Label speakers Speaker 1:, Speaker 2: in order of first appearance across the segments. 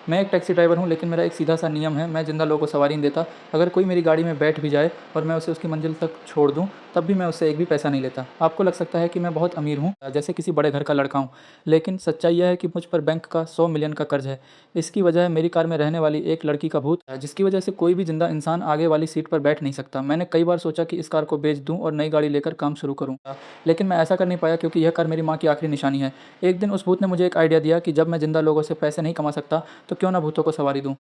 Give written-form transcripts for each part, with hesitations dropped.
Speaker 1: मैं एक taxi driver हूँ, लेकिन मेरा एक सीधा-सा नियम है, मैं ज़िंदा लोगों को सवारी नहीं देता। अगर कोई मेरी गाड़ी में बैठ भी जाए और मैं उसे उसकी मंज़िल तक छोड़ दूँ, तब भी मैं उससे एक भी पैसा नहीं लेता। आपको लग सकता है कि मैं बहुत अमीर हूँ, जैसे किसी बड़े घर का लड़का हूँ, लेकिन सच्चाई यह है कि मुझ पर बैंक का 100 मिलियन का कर्ज़ है। इसकी वजह है मेरी कार में रहने वाली एक लड़की का भूत, जिसकी वजह से कोई भी ज़िंदा इंसान आगे वाली सीट पर बैठ नहीं सकता। मैंने कई बार सोचा कि इस कार को बेच दूँ और नई गाड़ी लेकर काम शुरू करूँ, लेकिन मैं ऐसा कर नहीं पाया क्योंकि यह कार मेरी माँ की आखिरी निशानी है। एक दिन उस भूत ने मुझे एक आइडिया दिया कि जब मैं ज़िंदा लोगों से पैसे नहीं कमा सकता, तो क्यों ना भूतों को सवारी दूँ।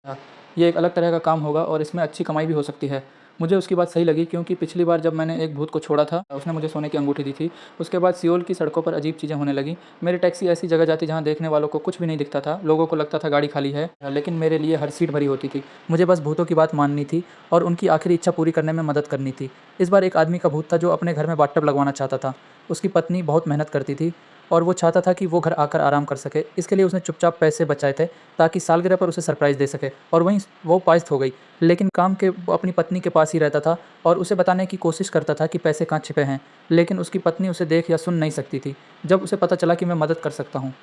Speaker 1: ये एक अलग तरह का काम होगा और इसमें अच्छी कमाई भी हो सकती है। मुझे उसकी बात सही लगी क्योंकि पिछली बार जब मैंने एक भूत को छोड़ा था, उसने मुझे सोने की अंगूठी दी थी। उसके बाद सियोल की सड़कों पर अजीब चीज़ें होने लगीं। मेरी टैक्सी ऐसी जगह जाती जहाँ देखने वालों को कुछ भी नहीं दिखता था। लोगों को लगता था गाड़ी खाली है, लेकिन मेरे लिए हर सीट भरी होती थी। मुझे बस भूतों की बात माननी थी और उनकी आखिरी इच्छा पूरी करने में मदद करनी थी। इस बार एक आदमी का भूत था जो अपने घर में बाथटब लगवाना चाहता था। उसकी पत्नी बहुत मेहनत करती थी और वो चाहता था कि वो घर आकर आराम कर सके। इसके लिए उसने चुपचाप पैसे बचाए थे ताकि सालगिरह पर उसे सरप्राइज़ दे सके, और वहीं वो पास हो गई। लेकिन काम के वो अपनी पत्नी के पास ही रहता था और उसे बताने की कोशिश करता था कि पैसे कहाँ छिपे हैं, लेकिन उसकी पत्नी उसे देख या सुन नहीं सकती थी। जब उसे पता चला कि मैं मदद कर सकता हूँ,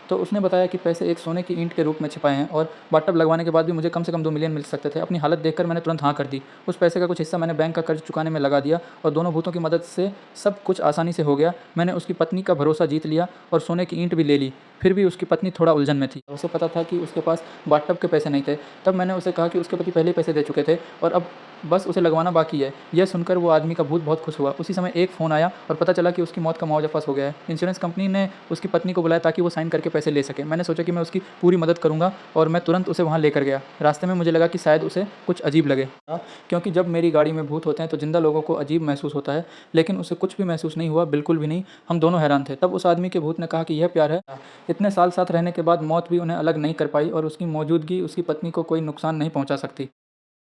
Speaker 1: तो उसने बताया कि पैसे एक सोने की ईंट के रूप में छिपाए हैं और बाथटब लगवाने के बाद भी मुझे कम से कम 2 मिलियन मिल सकते थे। अपनी हालत देखकर मैंने तुरंत हाँ कर दी। उस पैसे का कुछ हिस्सा मैंने बैंक का कर्ज चुकाने में लगा दिया और दोनों भूतों की मदद से सब कुछ आसानी से हो गया। मैंने उसकी पत्नी का भरोसा जीत लिया और सोने की ईंट भी ले ली। फिर भी उसकी पत्नी थोड़ा उलझन में थी। उसे पता था कि उसके पास बाथटब के पैसे नहीं थे। तब मैंने उसे कहा कि उसके पति पहले ही पैसे दे चुके थे और अब बस उसे लगवाना बाकी है। यह सुनकर वो आदमी का भूत बहुत खुश हुआ। उसी समय एक फ़ोन आया और पता चला कि उसकी मौत का मुआवजा पास हो गया है। इंश्योरेंस कंपनी ने उसकी पत्नी को बुलाया ताकि वो साइन करके पैसे ले सके। मैंने सोचा कि मैं उसकी पूरी मदद करूँगा और मैं तुरंत उसे वहाँ लेकर गया। रास्ते में मुझे लगा कि शायद उसे कुछ अजीब लगे, क्योंकि जब मेरी गाड़ी में भूत होते हैं तो ज़िंदा लोगों को अजीब महसूस होता है, लेकिन उसे कुछ भी महसूस नहीं हुआ, बिल्कुल भी नहीं। हम दोनों हैरान थे। तब उस आदमी के भूत ने कहा कि यह प्यार है। इतने साल साथ रहने के बाद मौत भी उन्हें अलग नहीं कर पाई और उसकी मौजूदगी उसकी पत्नी को कोई नुकसान नहीं पहुँचा सकती।